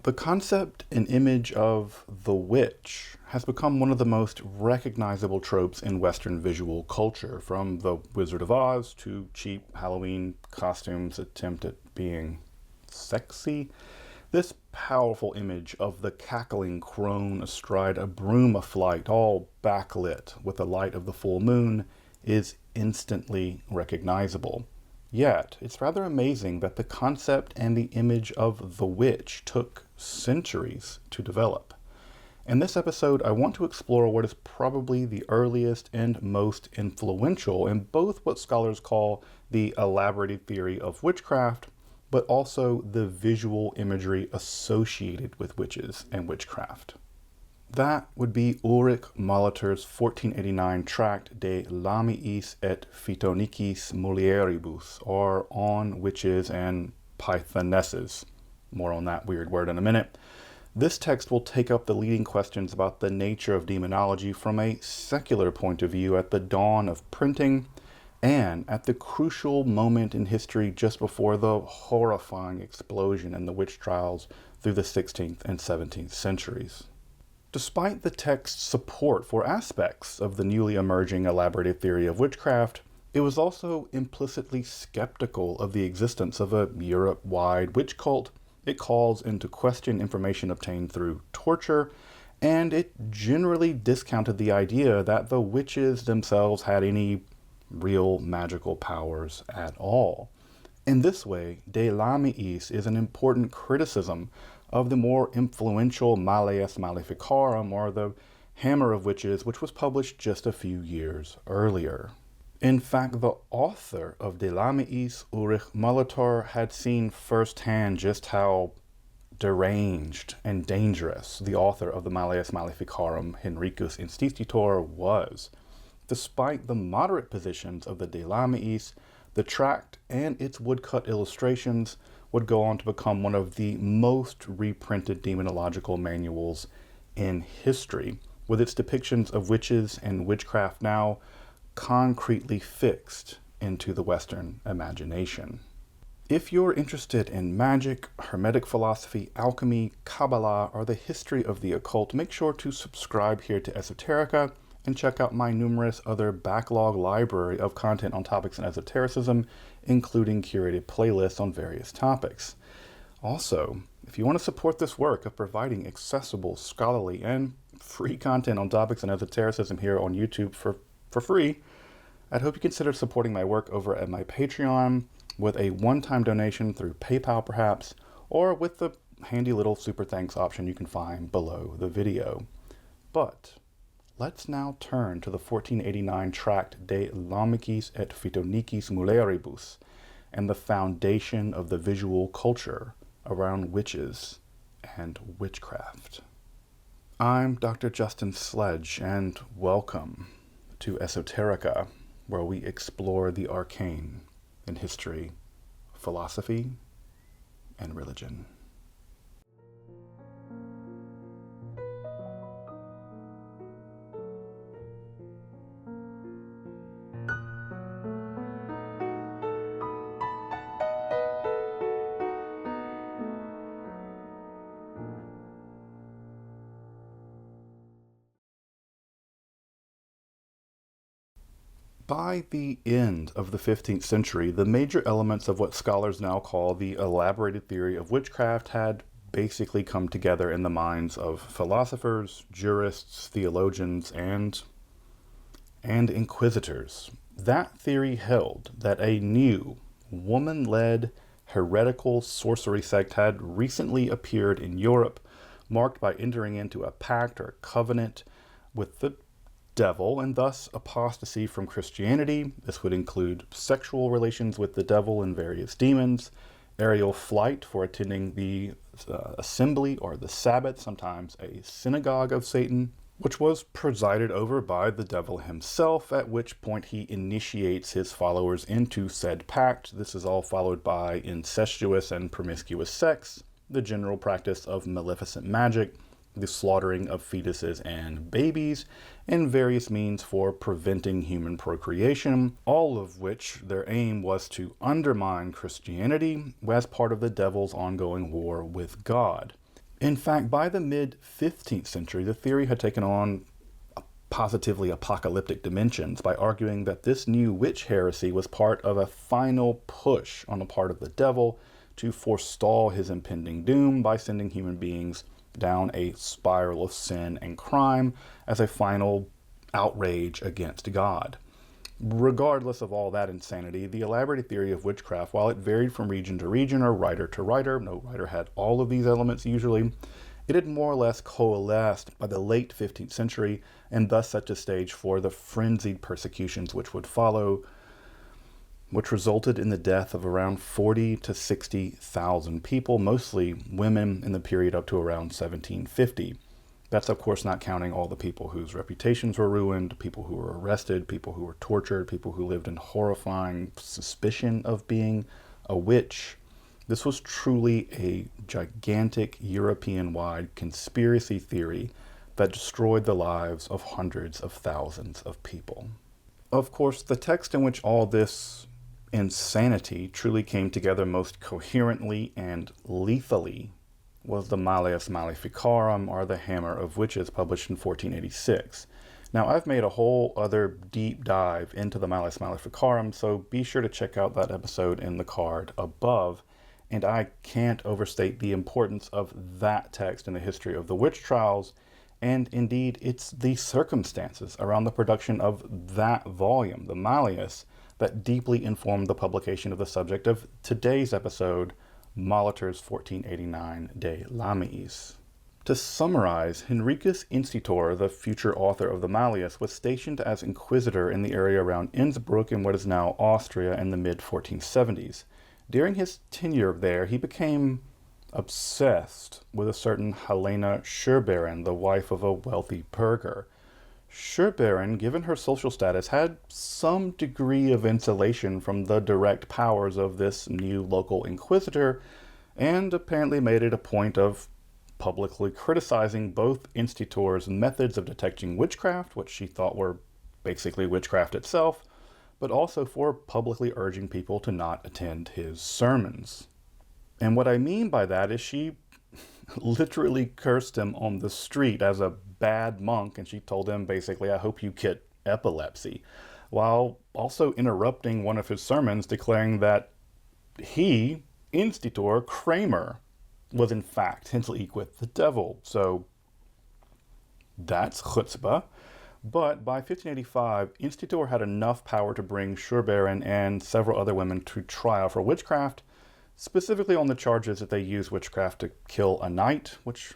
The concept and image of the witch has become one of the most recognizable tropes in Western visual culture, from the Wizard of Oz to cheap Halloween costumes attempt at being sexy. This powerful image of the cackling crone astride a broom aflight, all backlit with the light of the full moon, is instantly recognizable. Yet, it's rather amazing that the concept and the image of the witch took centuries to develop. In this episode, I want to explore what is probably the earliest and most influential in both what scholars call the elaborative theory of witchcraft, but also the visual imagery associated with witches and witchcraft. That would be Ulrich Molitor's 1489 tract De Lamiis et Pythonicis Mulieribus, or On Witches and Pythonesses. More on that weird word in a minute. This text will take up the leading questions about the nature of demonology from a secular point of view at the dawn of printing, and at the crucial moment in history just before the horrifying explosion in the witch trials through the 16th and 17th centuries. Despite the text's support for aspects of the newly emerging elaborative theory of witchcraft, it was also implicitly skeptical of the existence of a Europe-wide witch cult. It calls into question information obtained through torture, and it generally discounted the idea that the witches themselves had any real magical powers at all. In this way, De Lamiis is an important criticism of the more influential Malleus Maleficarum, or the Hammer of Witches, which was published just a few years earlier. In fact, the author of De Lamiis, Ulrich Molitor, had seen firsthand just how deranged and dangerous the author of the Malleus Maleficarum, Henricus Institutor, was. Despite the moderate positions of the De Lamiis, the tract and its woodcut illustrations would go on to become one of the most reprinted demonological manuals in history, with its depictions of witches and witchcraft now concretely fixed into the Western imagination. If you're interested in magic, hermetic philosophy, alchemy, Kabbalah, or the history of the occult, make sure to subscribe here to Esoterica and check out my numerous other backlog library of content on topics in esotericism, including curated playlists on various topics. Also, if you want to support this work of providing accessible, scholarly, and free content on topics in esotericism here on YouTube for free, I'd hope you consider supporting my work over at my Patreon with a one-time donation through PayPal perhaps, or with the handy little super thanks option you can find below the video. But let's now turn to the 1489 tract De Lamiis et Pythonicis Mulieribus and the foundation of the visual culture around witches and witchcraft. I'm Dr. Justin Sledge, and welcome to Esoterica, where we explore the arcane in history, philosophy, and religion. By the end of the 15th century, the major elements of what scholars now call the elaborated theory of witchcraft had basically come together in the minds of philosophers, jurists, theologians, and inquisitors. That theory held that a new, woman-led, heretical sorcery sect had recently appeared in Europe, marked by entering into a pact or covenant with the devil, and thus apostasy from Christianity. This would include sexual relations with the devil and various demons, aerial flight for attending the assembly or the Sabbath, sometimes a synagogue of Satan, which was presided over by the devil himself, at which point he initiates his followers into said pact. This is all followed by incestuous and promiscuous sex, the general practice of maleficent magic, the slaughtering of fetuses and babies, and various means for preventing human procreation, all of which their aim was to undermine Christianity as part of the devil's ongoing war with God. In fact, by the mid-15th century, the theory had taken on positively apocalyptic dimensions by arguing that this new witch heresy was part of a final push on the part of the devil to forestall his impending doom by sending human beings down a spiral of sin and crime as a final outrage against God. Regardless of all that insanity, the elaborate theory of witchcraft, while it varied from region to region or writer to writer, no writer had all of these elements usually, it had more or less coalesced by the late 15th century and thus set the stage for the frenzied persecutions which would follow, which resulted in the death of around 40 to 60,000 people, mostly women, in the period up to around 1750. That's, of course, not counting all the people whose reputations were ruined, people who were arrested, people who were tortured, people who lived in horrifying suspicion of being a witch. This was truly a gigantic European-wide conspiracy theory that destroyed the lives of hundreds of thousands of people. Of course, the text in which all this insanity truly came together most coherently and lethally was the Malleus Maleficarum, or the Hammer of Witches, published in 1486. Now, I've made a whole other deep dive into the Malleus Maleficarum, so be sure to check out that episode in the card above. And I can't overstate the importance of that text in the history of the witch trials, and indeed it's the circumstances around the production of that volume, the Malleus, that deeply informed the publication of the subject of today's episode, Molitor's 1489 De Lamiis. To summarize, Henricus Institor, the future author of the Malleus, was stationed as inquisitor in the area around Innsbruck in what is now Austria in the mid-1470s. During his tenure there, he became obsessed with a certain Helena Schurberin, the wife of a wealthy burgher. Schurberin, given her social status, had some degree of insulation from the direct powers of this new local inquisitor, and apparently made it a point of publicly criticizing both Institor's methods of detecting witchcraft, which she thought were basically witchcraft itself, but also for publicly urging people to not attend his sermons. And what I mean by that is she literally cursed him on the street as a bad monk, and she told him basically, "I hope you get epilepsy," while also interrupting one of his sermons, declaring that he, Institor Kramer, was in fact in league with the devil. So that's chutzpah. But by 1585, Institor had enough power to bring Schurberin and several other women to trial for witchcraft, specifically on the charges that they used witchcraft to kill a knight, which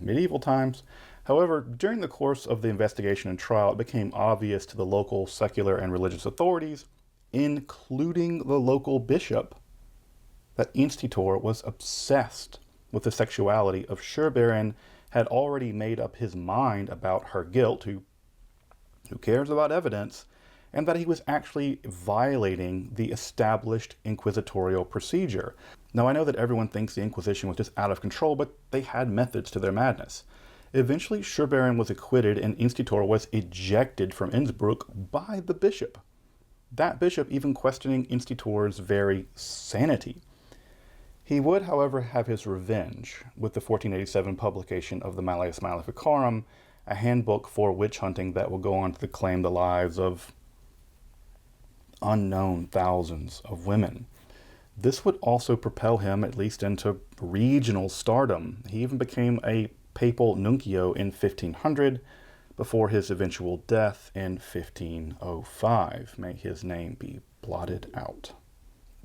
medieval times. However, during the course of the investigation and trial, it became obvious to the local secular and religious authorities, including the local bishop, that Institor was obsessed with the sexuality of Schurberin, had already made up his mind about her guilt, who cares about evidence, and that he was actually violating the established inquisitorial procedure. Now, I know that everyone thinks the Inquisition was just out of control, but they had methods to their madness. Eventually, Schurberin was acquitted and Institor was ejected from Innsbruck by the bishop. That bishop even questioning Institor's very sanity. He would, however, have his revenge with the 1487 publication of the Malleus Maleficarum, a handbook for witch hunting that will go on to claim the lives of unknown thousands of women. This would also propel him at least into regional stardom. He even became a papal nuncio in 1500 before his eventual death in 1505. May his name be blotted out.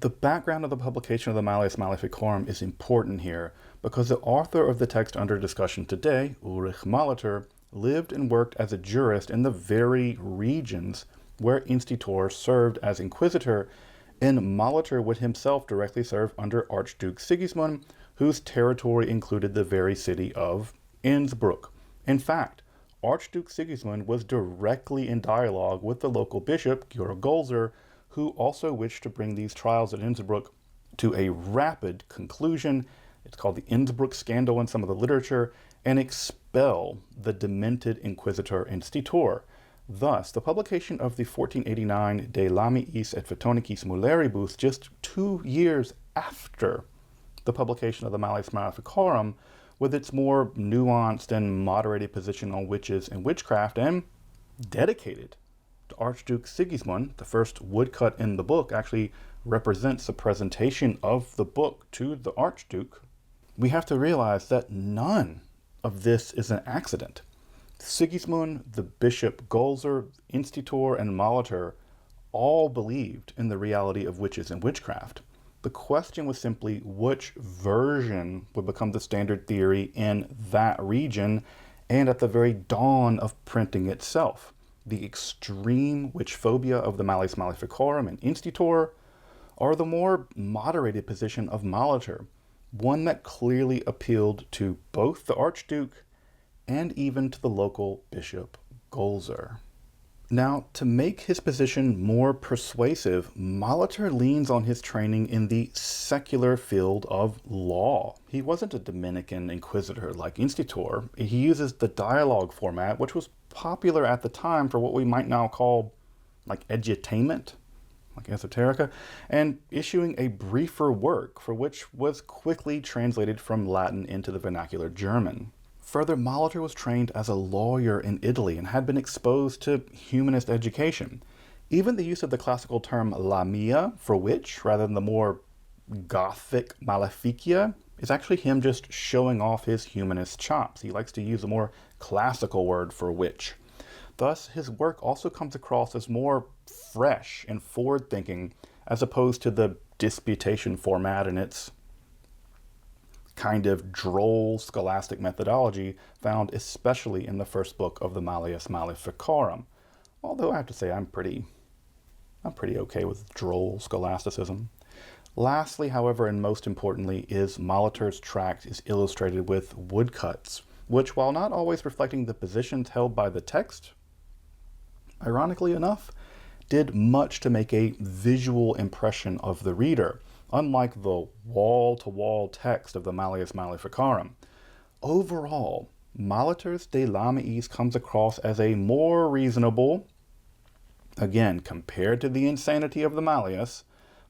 The background of the publication of the Malleus Maleficarum is important here because the author of the text under discussion today, Ulrich Molitor, lived and worked as a jurist in the very regions where Institor served as inquisitor, and Molitor would himself directly serve under Archduke Sigismund, whose territory included the very city of Innsbruck. In fact, Archduke Sigismund was directly in dialogue with the local bishop, Georg Golzer, who also wished to bring these trials at Innsbruck to a rapid conclusion. It's called the Innsbruck Scandal in some of the literature, and expel the demented inquisitor Institor. Thus, the publication of the 1489 De Lamiis et Pythonicis Mulieribus, just 2 years after the publication of the Malleus Maleficarum, with its more nuanced and moderated position on witches and witchcraft, and dedicated to Archduke Sigismund, the first woodcut in the book, actually represents the presentation of the book to the Archduke, we have to realize that none of this is an accident. Sigismund, the Bishop Golzer, Institor, and Molitor all believed in the reality of witches and witchcraft. The question was simply which version would become the standard theory in that region and at the very dawn of printing itself. The extreme witch phobia of the Malleus Maleficarum and Institor, or the more moderated position of Molitor, one that clearly appealed to both the Archduke and even to the local Bishop Golzer. Now, to make his position more persuasive, Molitor leans on his training in the secular field of law. He wasn't a Dominican inquisitor like Institor. He uses the dialogue format, which was popular at the time for what we might now call like edutainment, like esoterica, and issuing a briefer work for which was quickly translated from Latin into the vernacular German. Further, Molitor was trained as a lawyer in Italy and had been exposed to humanist education. Even the use of the classical term Lamia for witch, rather than the more Gothic Maleficia, is actually him just showing off his humanist chops. He likes to use a more classical word for witch. Thus, his work also comes across as more fresh and forward-thinking, as opposed to the disputation format and its kind of droll scholastic methodology found especially in the first book of the Malleus Maleficarum. Although I have to say I'm pretty okay with droll scholasticism. Lastly, however, and most importantly, is Molitor's tract is illustrated with woodcuts, which, while not always reflecting the positions held by the text, ironically enough, did much to make a visual impression of the reader, unlike the wall-to-wall text of the Malleus Maleficarum. Overall, Molitor's De Lamiis comes across as a more reasonable, again, compared to the insanity of the Malleus,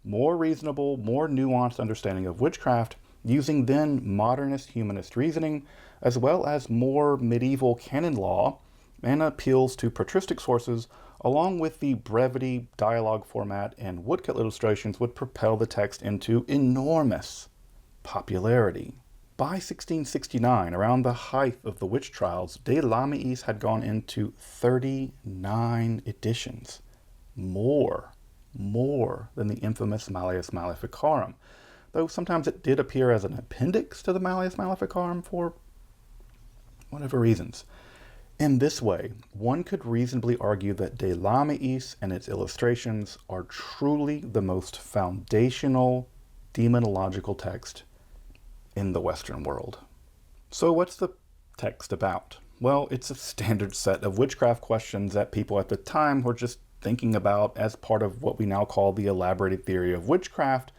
more reasonable, more nuanced understanding of witchcraft, using then modernist humanist reasoning, as well as more medieval canon law, and appeals to patristic sources, along with the brevity, dialogue format, and woodcut illustrations would propel the text into enormous popularity. By 1669, around the height of the witch trials, De Lamiis had gone into 39 editions. More than the infamous Malleus Maleficarum, though sometimes it did appear as an appendix to the Malleus Maleficarum for whatever reasons. In this way, one could reasonably argue that De Lamiis and its illustrations are truly the most foundational demonological text in the Western world. So what's the text about? Well, it's a standard set of witchcraft questions that people at the time were just thinking about as part of what we now call the elaborative theory of witchcraft,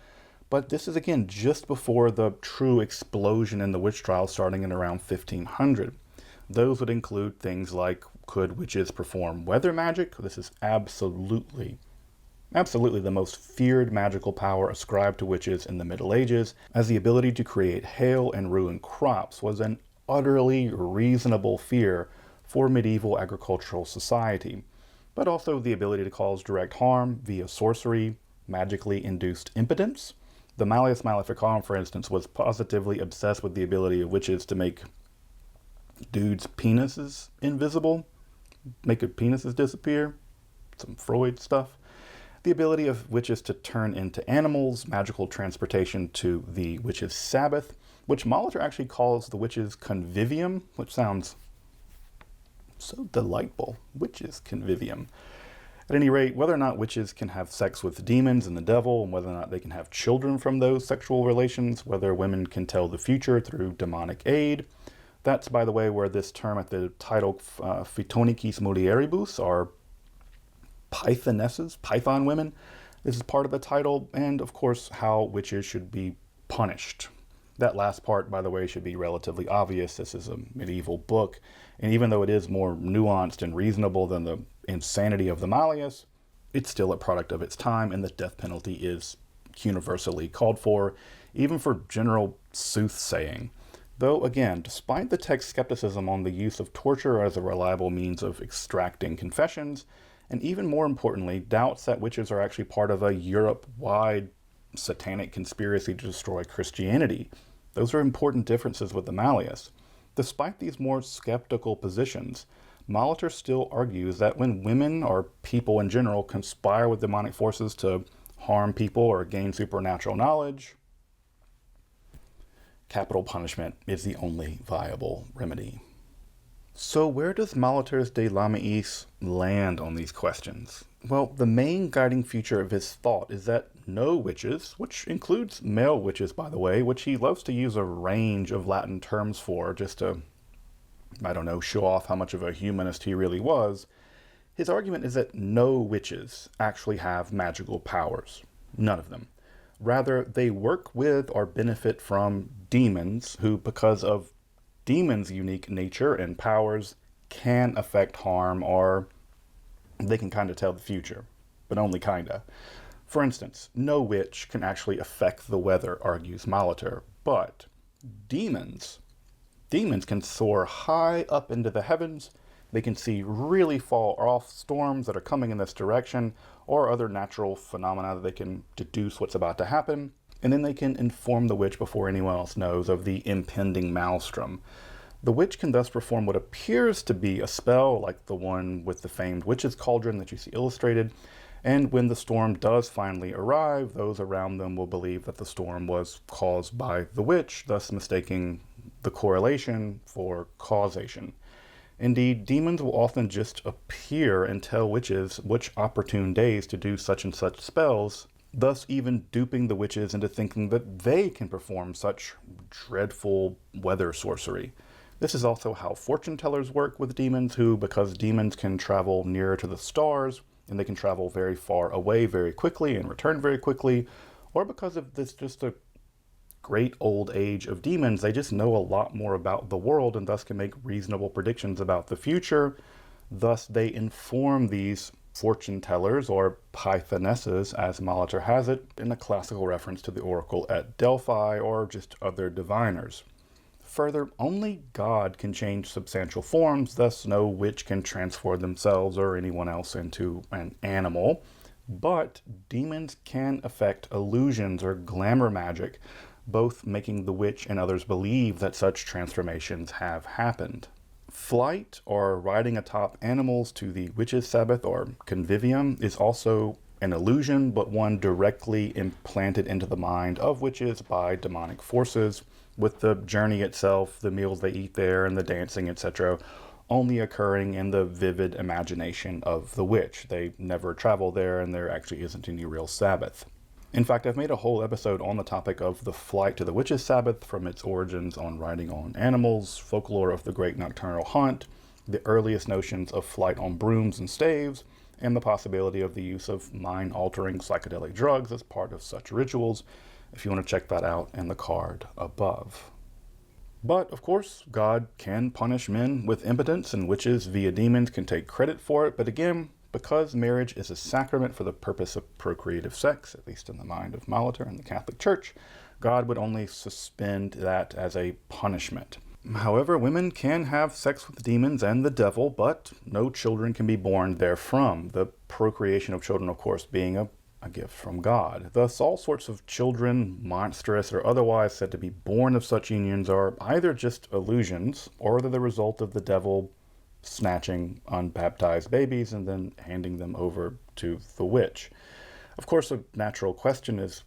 but this is again just before the true explosion in the witch trials starting in around 1500. Those would include things like, could witches perform weather magic? This is absolutely the most feared magical power ascribed to witches in the Middle Ages, as the ability to create hail and ruin crops was an utterly reasonable fear for medieval agricultural society, but also the ability to cause direct harm via sorcery, magically induced impotence. The Malleus Maleficarum, for instance, was positively obsessed with the ability of witches to make dudes' penises invisible, make their penises disappear, some Freud stuff. The ability of witches to turn into animals, magical transportation to the witches' Sabbath, which Molitor actually calls the witches' convivium, which sounds so delightful, witches' convivium. At any rate, whether or not witches can have sex with demons and the devil, and whether or not they can have children from those sexual relations, whether women can tell the future through demonic aid. That's, by the way, where this term at the title Pythonicis Mulieribus, are Pythonesses, Python women. This is part of the title, and of course how witches should be punished. That last part, by the way, should be relatively obvious. This is a medieval book, and even though it is more nuanced and reasonable than the insanity of the Malleus, it's still a product of its time, and the death penalty is universally called for even for general soothsaying. Though, again, despite the text's skepticism on the use of torture as a reliable means of extracting confessions, and even more importantly, doubts that witches are actually part of a Europe-wide satanic conspiracy to destroy Christianity. Those are important differences with the Malleus. Despite these more skeptical positions, Molitor still argues that when women or people in general conspire with demonic forces to harm people or gain supernatural knowledge, capital punishment is the only viable remedy. So where does Molitor's De Lamiis land on these questions? Well, the main guiding feature of his thought is that no witches, which includes male witches, by the way, which he loves to use a range of Latin terms for just to, show off how much of a humanist he really was. His argument is that no witches actually have magical powers. None of them. Rather, they work with or benefit from demons who, because of demons' unique nature and powers, can affect harm, or they can kind of tell the future, but only kinda. For instance, no witch can actually affect the weather, argues Molitor, but demons can soar high up into the heavens. They can see really far off storms that are coming in this direction, or other natural phenomena that they can deduce what's about to happen, and then they can inform the witch before anyone else knows of the impending maelstrom. The witch can thus perform what appears to be a spell, like the one with the famed witch's cauldron that you see illustrated, and when the storm does finally arrive, those around them will believe that the storm was caused by the witch, thus mistaking the correlation for causation. Indeed, demons will often just appear and tell witches which opportune days to do such and such spells, thus even duping the witches into thinking that they can perform such dreadful weather sorcery. This is also how fortune tellers work with demons, who, because demons can travel nearer to the stars, and they can travel very far away very quickly and return very quickly, or because of this just a great old age of demons, they just know a lot more about the world and thus can make reasonable predictions about the future. Thus, they inform these fortune tellers, or Pythonisses, as Molitor has it, in a classical reference to the oracle at Delphi, or just other diviners. Further, only God can change substantial forms, thus no witch can transform themselves or anyone else into an animal. But demons can affect illusions or glamour magic, both making the witch and others believe that such transformations have happened. Flight, or riding atop animals to the witch's sabbath or convivium, is also an illusion, but one directly implanted into the mind of witches by demonic forces, with the journey itself, the meals they eat there, and the dancing, etc., only occurring in the vivid imagination of the witch. They never travel there, and there actually isn't any real Sabbath. In fact, I've made a whole episode on the topic of the flight to the witch's Sabbath, from its origins on riding on animals, folklore of the great nocturnal hunt, the earliest notions of flight on brooms and staves, and the possibility of the use of mind-altering psychedelic drugs as part of such rituals, if you want to check that out in the card above. But, of course, God can punish men with impotence, and witches via demons can take credit for it, but again, because marriage is a sacrament for the purpose of procreative sex, at least in the mind of Molitor and the Catholic Church, God would only suspend that as a punishment. However, women can have sex with demons and the devil, but no children can be born therefrom, the procreation of children, of course, being a gift from God. Thus, all sorts of children, monstrous or otherwise, said to be born of such unions are either just illusions, or they're the result of the devil snatching unbaptized babies and then handing them over to the witch. Of course, a natural question is,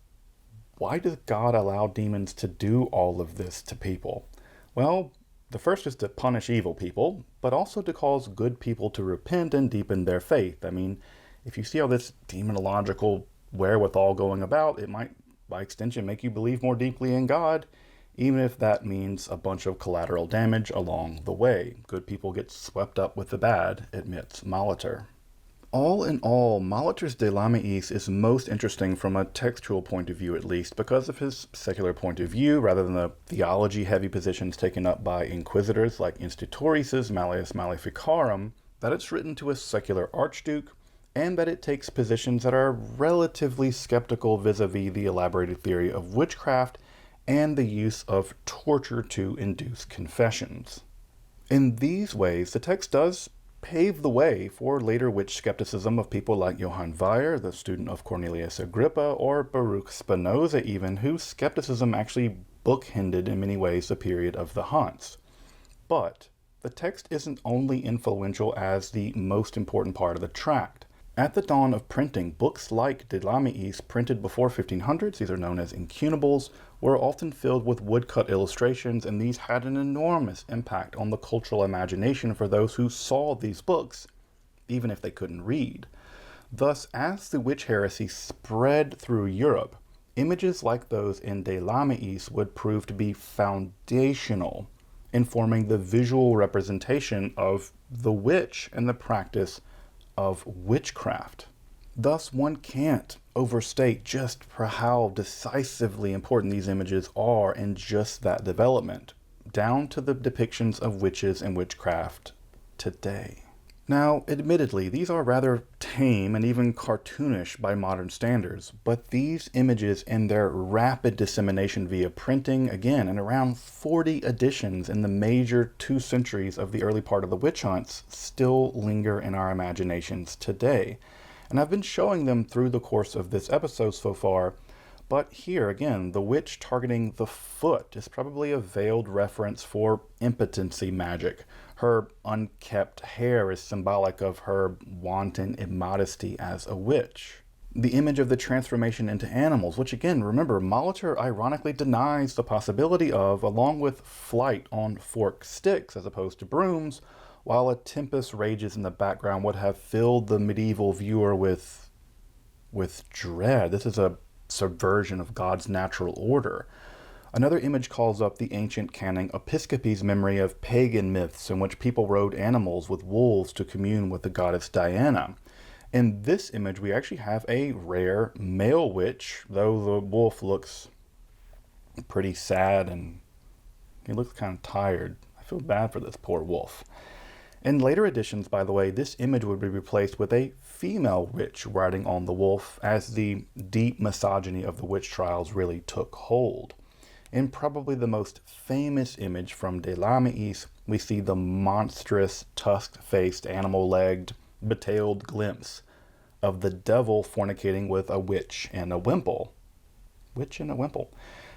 why does God allow demons to do all of this to people? Well, the first is to punish evil people, but also to cause good people to repent and deepen their faith. I mean, if you see all this demonological wherewithal going about, it might, by extension, make you believe more deeply in God, even if that means a bunch of collateral damage along the way. Good people get swept up with the bad, admits Molitor. All in all, Molitor's De Lamiis is most interesting from a textual point of view, at least, because of his secular point of view, rather than the theology-heavy positions taken up by inquisitors like Innsbruck's Malleus Maleficarum, that it's written to a secular archduke, and that it takes positions that are relatively skeptical vis-a-vis the elaborated theory of witchcraft, and the use of torture to induce confessions. In these ways, the text does pave the way for later witch skepticism of people like Johann Weyer, the student of Cornelius Agrippa, or Baruch Spinoza even, whose skepticism actually bookended in many ways the period of the Hunts. But the text isn't only influential as the most important part of the tract. At the dawn of printing, books like De Lamiis, printed before 1500s, these are known as incunables, were often filled with woodcut illustrations, and these had an enormous impact on the cultural imagination for those who saw these books, even if they couldn't read. Thus, as the witch heresy spread through Europe, images like those in De Lamiis would prove to be foundational in forming the visual representation of the witch and the practice of witchcraft. Thus, one can't overstate just how decisively important these images are in just that development, down to the depictions of witches and witchcraft today. Now, admittedly, these are rather tame and even cartoonish by modern standards, but these images and their rapid dissemination via printing, again, in around 40 editions in the major 2 centuries of the early part of the witch hunts, still linger in our imaginations today. And I've been showing them through the course of this episode so far, but here again, the witch targeting the foot is probably a veiled reference for impotency magic. Her unkept hair is symbolic of her wanton immodesty as a witch. The image of the transformation into animals, which again, remember, Molitor ironically denies the possibility of, along with flight on forked sticks as opposed to brooms, while a tempest rages in the background would have filled the medieval viewer with dread. This is a subversion of God's natural order. Another image calls up the ancient canon Episcopi's memory of pagan myths in which people rode animals with wolves to commune with the goddess Diana. In this image, we actually have a rare male witch, though the wolf looks pretty sad and he looks kind of tired. I feel bad for this poor wolf. In later editions, by the way, this image would be replaced with a female witch riding on the wolf as the deep misogyny of the witch trials really took hold. In probably the most famous image from De Lamiis, we see the monstrous, tusk-faced, animal-legged, betailed glimpse of the devil fornicating with a witch and a wimple. Witch and a wimple.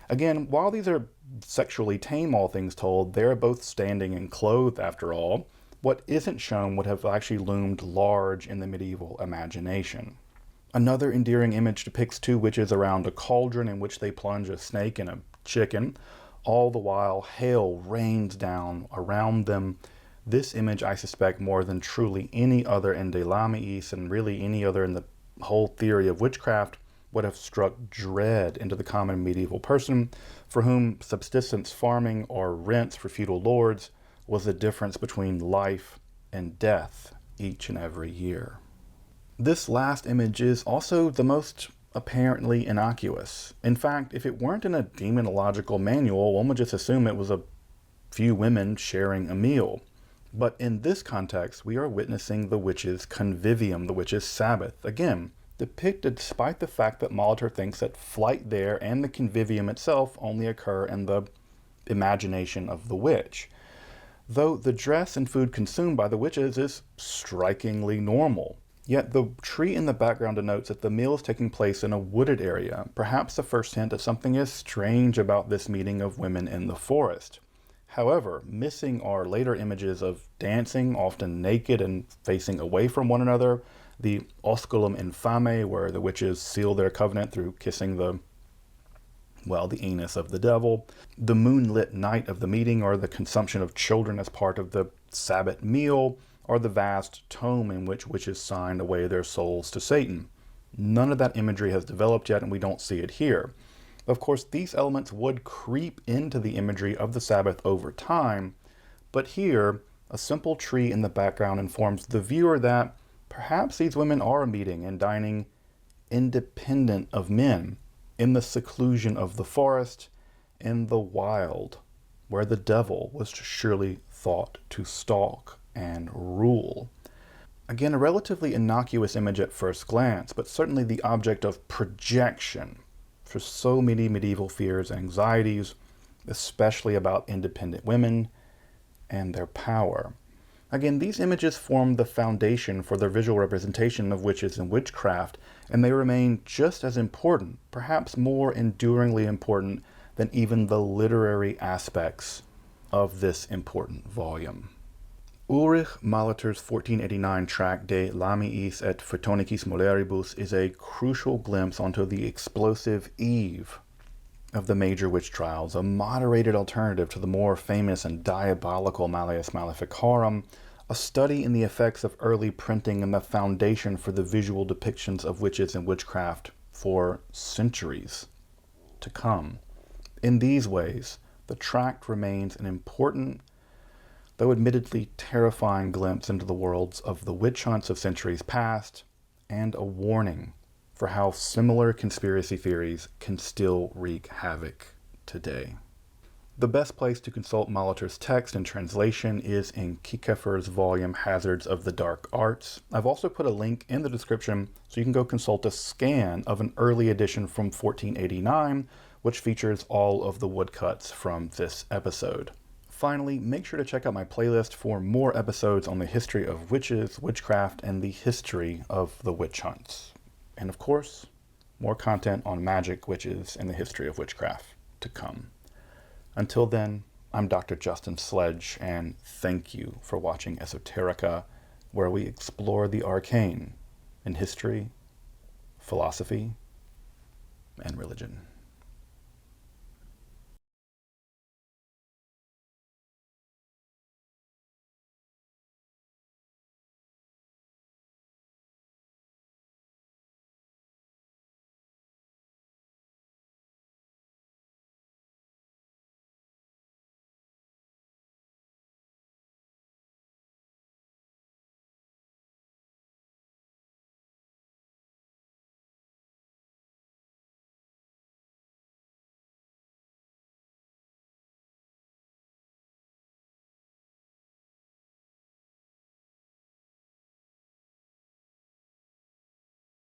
Again, while these are sexually tame, all things told, they're both standing and clothed after all. What isn't shown would have actually loomed large in the medieval imagination. Another endearing image depicts 2 witches around a cauldron in which they plunge a snake and a chicken. All the while, hail rains down around them. This image, I suspect, more than truly any other in De Lamiis and really any other in the whole theory of witchcraft, would have struck dread into the common medieval person, for whom subsistence farming or rents for feudal lords was the difference between life and death each and every year. This last image is also the most apparently innocuous. In fact, if it weren't in a demonological manual, one would just assume it was a few women sharing a meal. But in this context, we are witnessing the witch's convivium, the witch's Sabbath, again, depicted despite the fact that Molitor thinks that flight there and the convivium itself only occur in the imagination of the witch. Though the dress and food consumed by the witches is strikingly normal. Yet the tree in the background denotes that the meal is taking place in a wooded area, perhaps the first hint of something is strange about this meeting of women in the forest. However, missing are later images of dancing, often naked and facing away from one another, the osculum infame, where the witches seal their covenant through kissing the anus of the devil, the moonlit night of the meeting, or the consumption of children as part of the Sabbath meal, or the vast tome in which witches signed away their souls to Satan. None of that imagery has developed yet, and we don't see it here. Of course, these elements would creep into the imagery of the Sabbath over time, but here, a simple tree in the background informs the viewer that perhaps these women are meeting and dining independent of men, in the seclusion of the forest, in the wild, where the devil was surely thought to stalk and rule. Again, a relatively innocuous image at first glance, but certainly the object of projection for so many medieval fears and anxieties, especially about independent women and their power. Again, these images form the foundation for their visual representation of witches and witchcraft, and they remain just as important, perhaps more enduringly important than even the literary aspects of this important volume. Ulrich Molitor's 1489 tract De Lamiis et Pythonicis Mulieribus is a crucial glimpse onto the explosive eve of the major witch trials, a moderated alternative to the more famous and diabolical Malleus Maleficarum, a study in the effects of early printing and the foundation for the visual depictions of witches and witchcraft for centuries to come. In these ways, the tract remains an important, though admittedly terrifying, glimpse into the worlds of the witch hunts of centuries past, and a warning for how similar conspiracy theories can still wreak havoc today. The best place to consult Molitor's text and translation is in Kieckhefer's volume Hazards of the Dark Arts. I've also put a link in the description so you can go consult a scan of an early edition from 1489, which features all of the woodcuts from this episode. Finally, make sure to check out my playlist for more episodes on the history of witches, witchcraft, and the history of the witch hunts. And of course, more content on magic, witches, and the history of witchcraft to come. Until then, I'm Dr. Justin Sledge, and thank you for watching Esoterica, where we explore the arcane in history, philosophy, and religion.